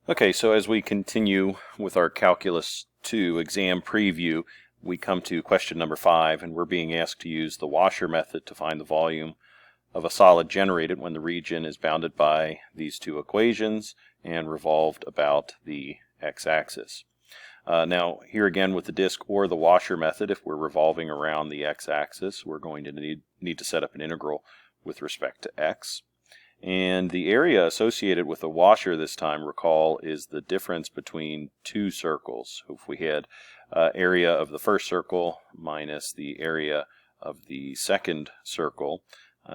Okay, so as we continue with our Calculus 2 exam preview, we come to question number 5, and we're being asked to use the washer method to find the volume of a solid generated when the region is bounded by these two equations and revolved about the x-axis. Now, here again with the disk or the washer method, if we're revolving around the x-axis, we're going to need to set up an integral with respect to x. And the area associated with the washer this time, recall, is the difference between two circles. If we had area of the first circle minus the area of the second circle,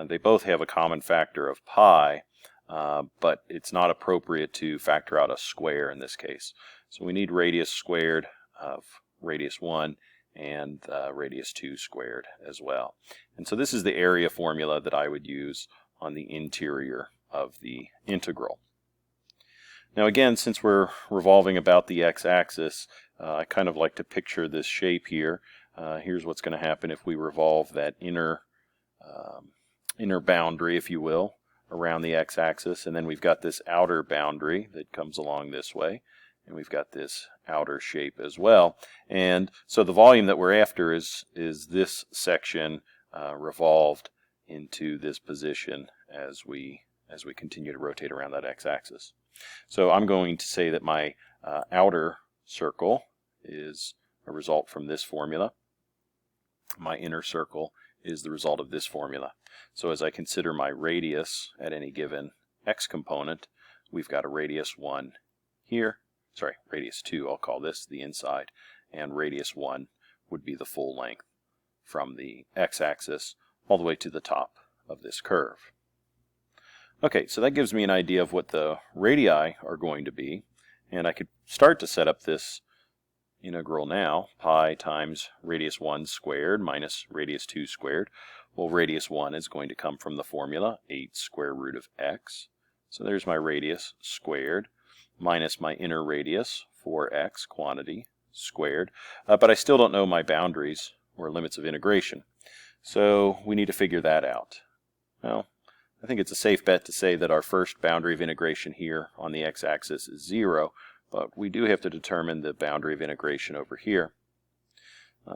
they both have a common factor of pi, but it's not appropriate to factor out a square in this case. So we need radius squared of radius 1 and radius 2 squared as well. And so this is the area formula that I would use on the interior of the integral. Now again, since we're revolving about the x-axis, I kind of like to picture this shape here. Here's what's going to happen if we revolve that inner boundary, if you will, around the x-axis, and then we've got this outer boundary that comes along this way, and we've got this outer shape as well. And so the volume that we're after is this section revolved into this position as we continue to rotate around that x-axis. So I'm going to say that my outer circle is a result from this formula. My inner circle is the result of this formula. So as I consider my radius at any given x component, we've got a radius 1 here, sorry, radius 2, I'll call this the inside, and radius 1 would be the full length from the x-axis all the way to the top of this curve. Okay, so that gives me an idea of what the radii are going to be, and I could start to set up this integral now. Pi times radius 1 squared minus radius 2 squared. Well, radius 1 is going to come from the formula 8 square root of x. So there's my radius squared minus my inner radius 4x quantity squared. But I still don't know my boundaries or limits of integration. So we need to figure that out. Well, I think it's a safe bet to say that our first boundary of integration here on the x-axis is 0, but we do have to determine the boundary of integration over here.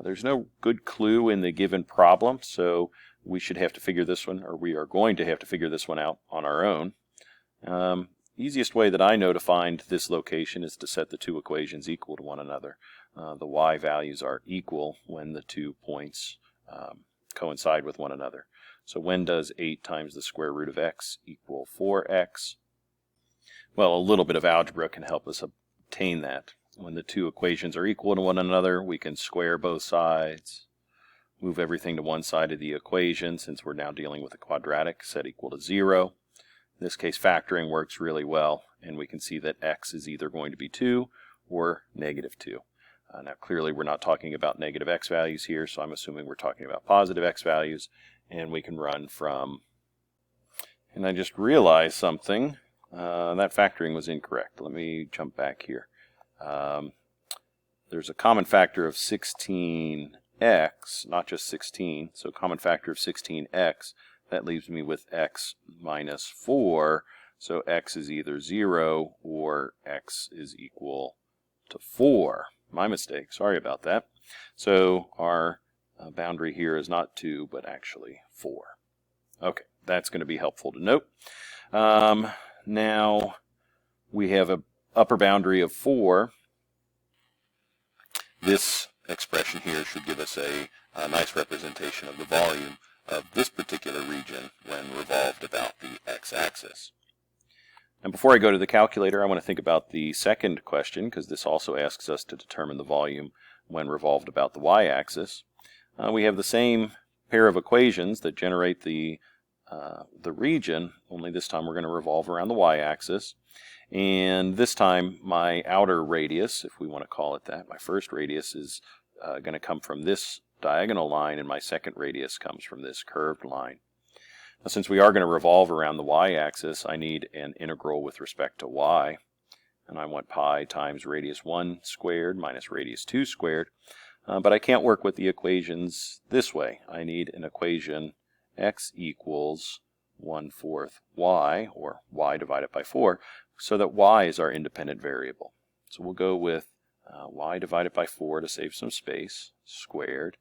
There's no good clue in the given problem, so we should have to figure this one, or we are going to have to figure this one out on our own. Easiest way that I know to find this location is to set the two equations equal to one another. The y values are equal when the 2 points coincide with one another. So when does 8 times the square root of x equal 4x? Well, a little bit of algebra can help us obtain that. When the two equations are equal to one another, we can square both sides, move everything to one side of the equation since we're now dealing with a quadratic, set equal to 0. In this case, factoring works really well, and we can see that x is either going to be 2 or negative 2. Now clearly we're not talking about negative x values here, so I'm assuming we're talking about positive x values, and we can run from, and I just realized something, that factoring was incorrect. Let me jump back here. There's a common factor of 16x, not just 16, so common factor of 16x, that leaves me with x minus 4, so x is either 0 or x is equal to 4. My mistake, sorry about that. So our boundary here is not 2, but actually 4. Okay, that's going to be helpful to note. Now we have an upper boundary of 4. This expression here should give us a nice representation of the volume of this particular region when revolved about the x-axis. And before I go to the calculator, I want to think about the second question, because this also asks us to determine the volume when revolved about the y-axis. We have the same pair of equations that generate the region, only this time we're going to revolve around the y-axis. And this time my outer radius, if we want to call it that, my first radius is going to come from this diagonal line, and my second radius comes from this curved line. Now, since we are going to revolve around the y-axis, I need an integral with respect to y, and I want pi times radius 1 squared minus radius 2 squared, but I can't work with the equations this way. I need an equation x equals 1/4 y, or y divided by 4, so that y is our independent variable. So we'll go with y divided by 4 to save some space, squared.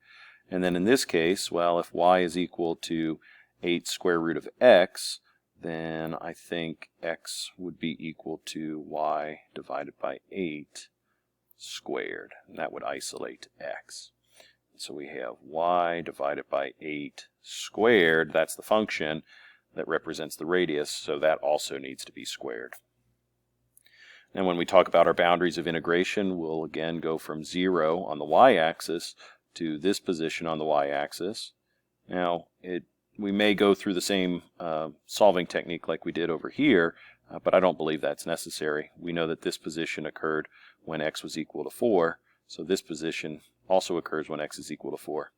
And then in this case, well, if y is equal to 8 square root of x, then I think x would be equal to y divided by 8 squared, and that would isolate x. So we have y divided by 8 squared. That's the function that represents the radius, so that also needs to be squared. And when we talk about our boundaries of integration, we'll again go from 0 on the y-axis to this position on the y-axis. Now, we may go through the same solving technique like we did over here, but I don't believe that's necessary. We know that this position occurred when x was equal to 4, so this position also occurs when x is equal to 4.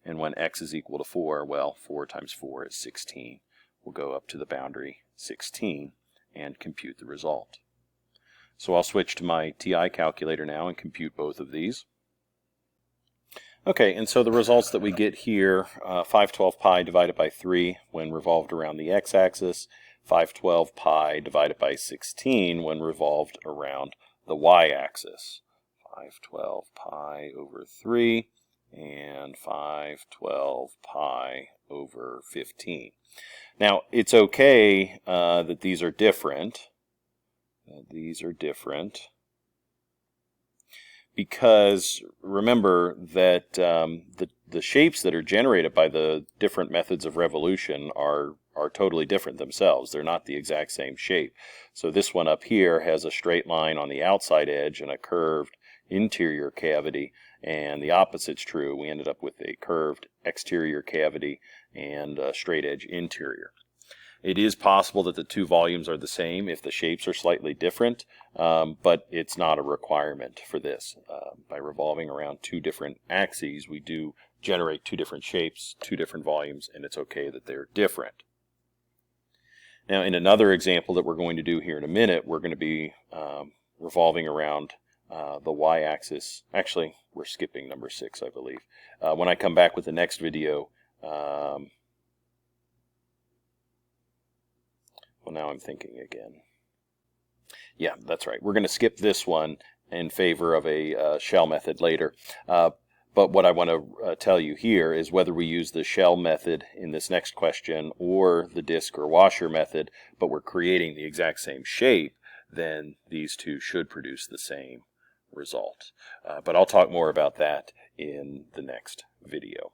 And when x is equal to 4, well, 4 times 4 is 16. We'll go up to the boundary 16 and compute the result. So I'll switch to my TI calculator now and compute both of these. Okay, and so the results that we get here, 512 pi divided by 3 when revolved around the x-axis, 512 pi divided by 16 when revolved around the y-axis. 512 pi over 3 and 512 pi over 15. Now, it's okay that these are different. Because remember that the shapes that are generated by the different methods of revolution are totally different themselves. They're not the exact same shape. So this one up here has a straight line on the outside edge and a curved interior cavity, and the opposite's true. We ended up with a curved exterior cavity and a straight edge interior. It is possible that the two volumes are the same if the shapes are slightly different, but it's not a requirement for this. By revolving around two different axes, we do generate two different shapes, two different volumes, and it's okay that they're different. Now, in another example that we're going to do here in a minute, we're going to be revolving around the y-axis. Actually, we're skipping number 6, I believe. When I come back with the next video, well, now I'm thinking again. Yeah, that's right. We're going to skip this one in favor of a shell method later. But what I want to tell you here is whether we use the shell method in this next question or the disc or washer method, but we're creating the exact same shape, then these two should produce the same result. But I'll talk more about that in the next video.